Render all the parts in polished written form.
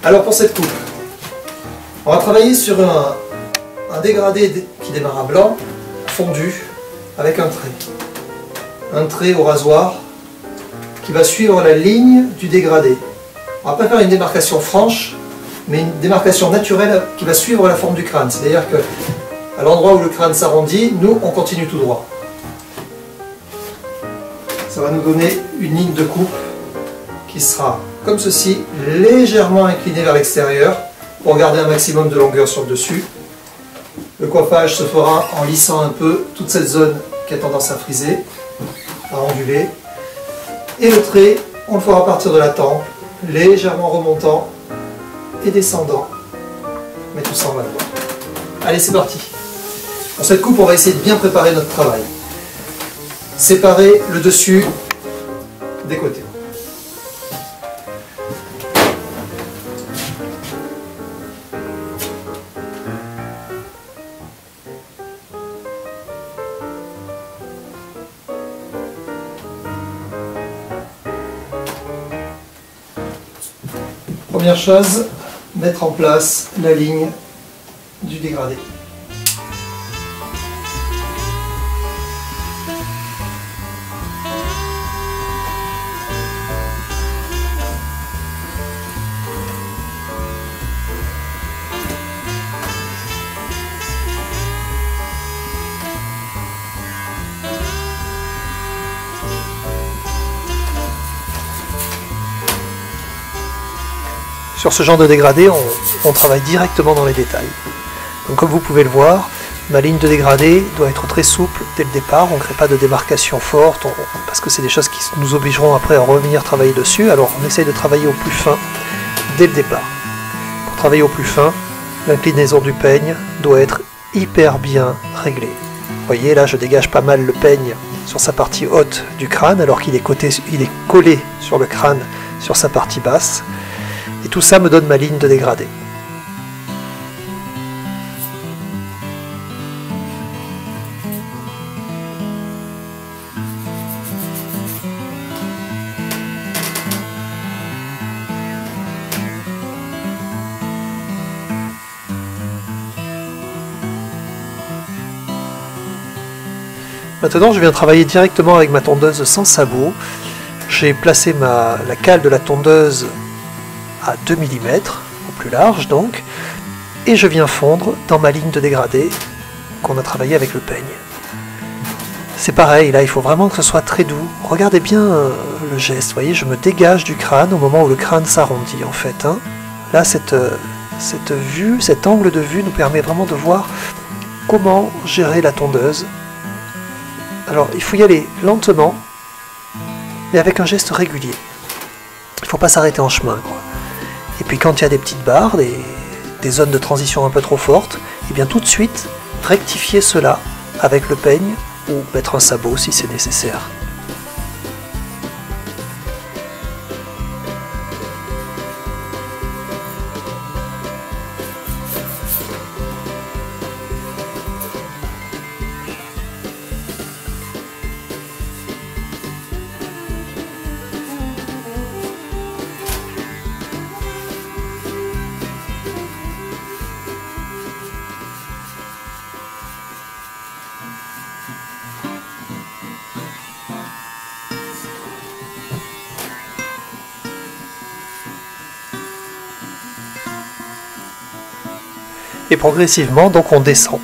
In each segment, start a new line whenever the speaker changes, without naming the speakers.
Alors pour cette coupe, on va travailler sur un dégradé qui démarre à blanc, fondu, avec un trait. Un trait au rasoir qui va suivre la ligne du dégradé. On ne va pas faire une démarcation franche, mais une démarcation naturelle qui va suivre la forme du crâne. C'est-à-dire qu'à l'endroit où le crâne s'arrondit, nous, on continue tout droit. Ça va nous donner une ligne de coupe qui sera comme ceci, légèrement inclinée vers l'extérieur pour garder un maximum de longueur sur le dessus. Le coiffage se fera en lissant un peu toute cette zone qui a tendance à friser, à onduler. Et le trait, on le fera partir de la tempe, légèrement remontant et descendant. Mais tout ça, on va le voir. Allez, c'est parti. Pour cette coupe, on va essayer de bien préparer notre travail. Séparer le dessus des côtés. Première chose, mettre en place la ligne du dégradé. Sur ce genre de dégradé, on travaille directement dans les détails. Donc comme vous pouvez le voir, ma ligne de dégradé doit être très souple dès le départ, on ne crée pas de démarcation forte, parce que c'est des choses qui nous obligeront après à revenir travailler dessus, alors on essaye de travailler au plus fin dès le départ. Pour travailler au plus fin, l'inclinaison du peigne doit être hyper bien réglée. Vous voyez là, je dégage pas mal le peigne sur sa partie haute du crâne, alors qu'il est collé sur le crâne sur sa partie basse. Et tout ça me donne ma ligne de dégradé. Maintenant, je viens travailler directement avec ma tondeuse sans sabot. J'ai placé la cale de la tondeuse à 2 mm, au plus large donc, et je viens fondre dans ma ligne de dégradé qu'on a travaillé avec le peigne. C'est pareil, là il faut vraiment que ce soit très doux. Regardez bien le geste, vous voyez, je me dégage du crâne au moment où le crâne s'arrondit en fait. Hein. Là cette vue, cet angle de vue nous permet vraiment de voir comment gérer la tondeuse. Alors il faut y aller lentement, mais avec un geste régulier. Il ne faut pas s'arrêter en chemin, quoi. Et puis quand il y a des petites barres, des zones de transition un peu trop fortes, et bien tout de suite rectifier cela avec le peigne ou mettre un sabot si c'est nécessaire. Et progressivement, donc on descend.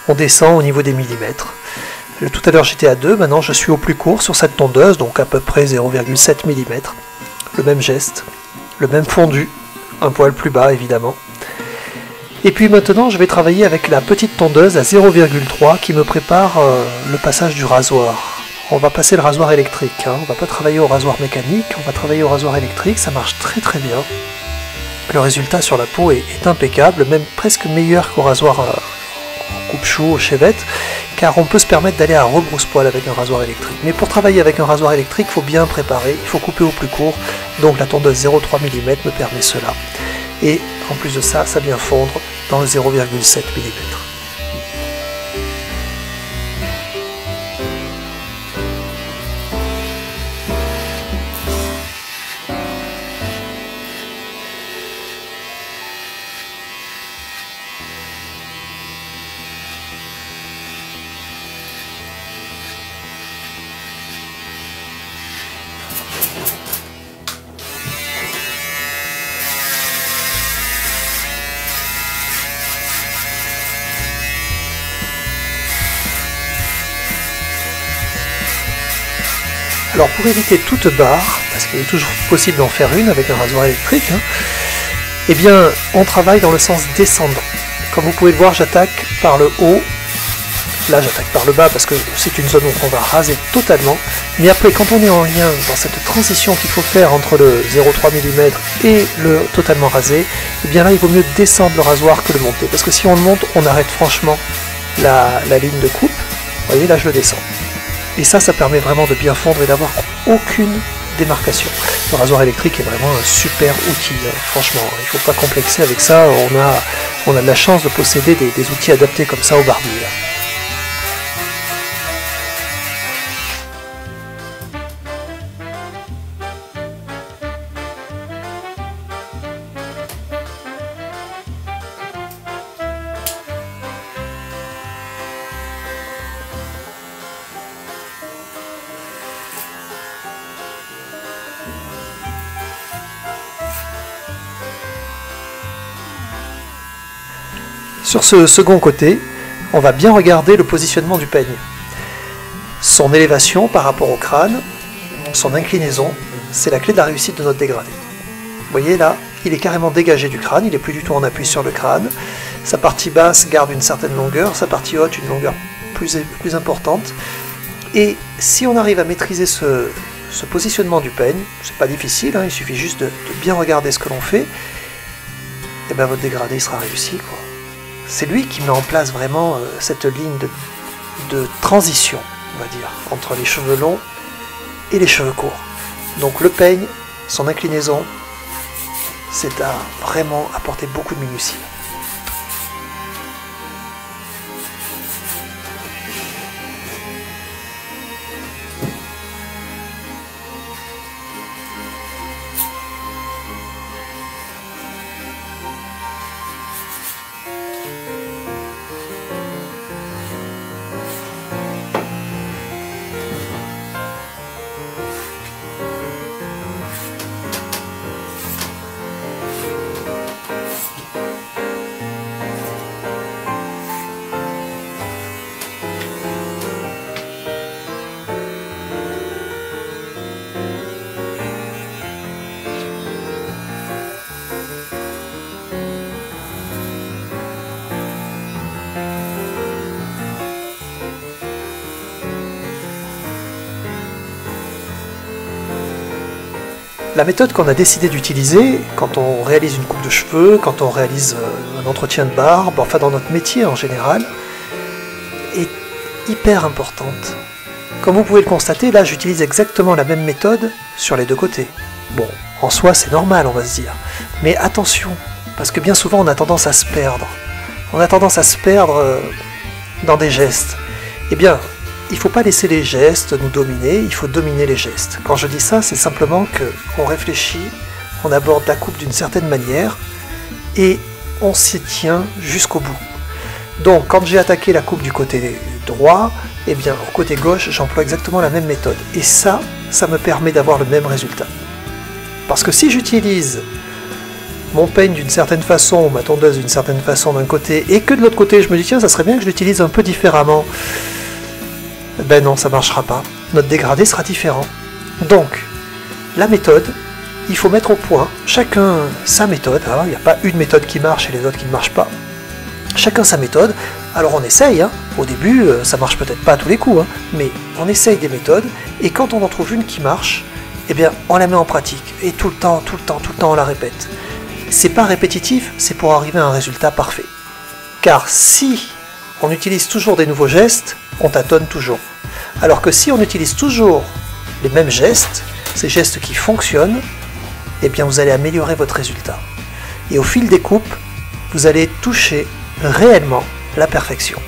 On descend au niveau des millimètres. Tout à l'heure j'étais à 2, maintenant je suis au plus court sur cette tondeuse, donc à peu près 0,7 mm. Le même geste, le même fondu, un poil plus bas évidemment. Et puis maintenant je vais travailler avec la petite tondeuse à 0,3 qui me prépare le passage du rasoir. On va passer le rasoir électrique, hein. On ne va pas travailler au rasoir mécanique, on va travailler au rasoir électrique, ça marche très très bien. Le résultat sur la peau est impeccable, même presque meilleur qu'au rasoir coupe-chou, au chevette, car on peut se permettre d'aller à rebrousse-poil avec un rasoir électrique. Mais pour travailler avec un rasoir électrique, il faut bien préparer, il faut couper au plus court, donc la tondeuse 0,3 mm me permet cela. Et en plus de ça, ça vient fondre dans le 0,7 mm. Alors pour éviter toute barre, parce qu'il est toujours possible d'en faire une avec un rasoir électrique, hein, eh bien on travaille dans le sens descendant. Comme vous pouvez le voir, j'attaque par le haut. Là j'attaque par le bas parce que c'est une zone où on va raser totalement. Mais après, quand on est en lien dans cette transition qu'il faut faire entre le 0,3 mm et le totalement rasé, eh bien là il vaut mieux descendre le rasoir que le monter. Parce que si on le monte, on arrête franchement la ligne de coupe. Vous voyez, là je le descends. Et ça permet vraiment de bien fondre et d'avoir aucune démarcation. Le rasoir électrique est vraiment un super outil, hein. Franchement, il ne faut pas complexer avec ça. On a de la chance de posséder des outils adaptés comme ça au barbier. Sur ce second côté, on va bien regarder le positionnement du peigne. Son élévation par rapport au crâne, son inclinaison, c'est la clé de la réussite de notre dégradé. Vous voyez là, il est carrément dégagé du crâne, il n'est plus du tout en appui sur le crâne. Sa partie basse garde une certaine longueur, sa partie haute une longueur plus importante. Et si on arrive à maîtriser ce positionnement du peigne, c'est pas difficile, hein, il suffit juste de bien regarder ce que l'on fait, et bien votre dégradé sera réussi, quoi. C'est lui qui met en place vraiment cette ligne de transition, on va dire, entre les cheveux longs et les cheveux courts. Donc le peigne, son inclinaison, c'est à vraiment apporter beaucoup de minutie. La méthode qu'on a décidé d'utiliser quand on réalise une coupe de cheveux, quand on réalise un entretien de barbe, enfin dans notre métier en général, est hyper importante. Comme vous pouvez le constater, là j'utilise exactement la même méthode sur les deux côtés. Bon, en soi c'est normal on va se dire, mais attention, parce que bien souvent on a tendance à se perdre. On a tendance à se perdre dans des gestes. Eh bien, il ne faut pas laisser les gestes nous dominer, il faut dominer les gestes. Quand je dis ça, c'est simplement qu'on réfléchit, on aborde la coupe d'une certaine manière et on s'y tient jusqu'au bout. Donc quand j'ai attaqué la coupe du côté droit, eh bien au côté gauche, j'emploie exactement la même méthode. Et ça me permet d'avoir le même résultat. Parce que si j'utilise mon peigne d'une certaine façon, ou ma tondeuse d'une certaine façon d'un côté, et que de l'autre côté je me dis tiens, ça serait bien que je l'utilise un peu différemment, ben non, ça ne marchera pas. Notre dégradé sera différent. Donc, la méthode, il faut mettre au point, chacun sa méthode. Hein, il n'y a pas une méthode qui marche et les autres qui ne marchent pas. Chacun sa méthode. Alors on essaye, hein. Au début, ça marche peut-être pas à tous les coups, hein, mais on essaye des méthodes, et quand on en trouve une qui marche, eh bien, on la met en pratique. Et tout le temps, on la répète. C'est pas répétitif, c'est pour arriver à un résultat parfait. Car si on utilise toujours des nouveaux gestes, on tâtonne toujours. Alors que si on utilise toujours les mêmes gestes, ces gestes qui fonctionnent, eh bien vous allez améliorer votre résultat. Et au fil des coupes, vous allez toucher réellement la perfection.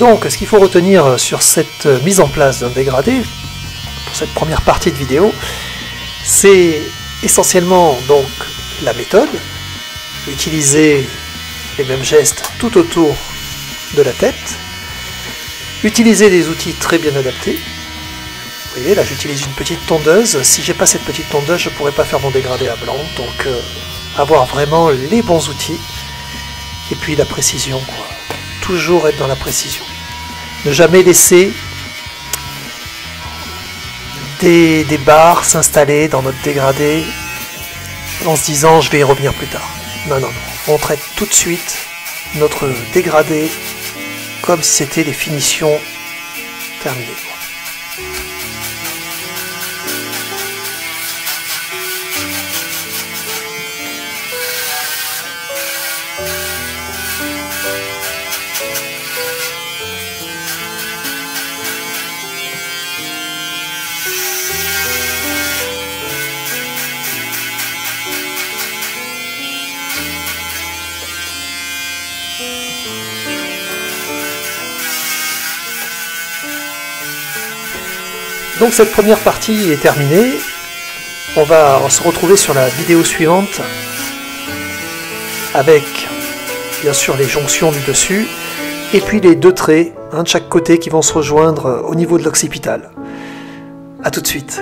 Donc ce qu'il faut retenir sur cette mise en place d'un dégradé, pour cette première partie de vidéo, c'est essentiellement donc la méthode, utiliser les mêmes gestes tout autour de la tête, utiliser des outils très bien adaptés. Vous voyez, là j'utilise une petite tondeuse. Si j'ai pas cette petite tondeuse, je pourrais pas faire mon dégradé à blanc. Donc avoir vraiment les bons outils. Et puis la précision, quoi. Toujours être dans la précision. Ne jamais laisser des barres s'installer dans notre dégradé en se disant je vais y revenir plus tard. Non, non, non. On traite tout de suite notre dégradé comme si c'était les finitions terminées. Donc cette première partie est terminée. On va se retrouver sur la vidéo suivante avec bien sûr les jonctions du dessus et puis les deux traits, un de chaque côté, qui vont se rejoindre au niveau de l'occipital. A tout de suite.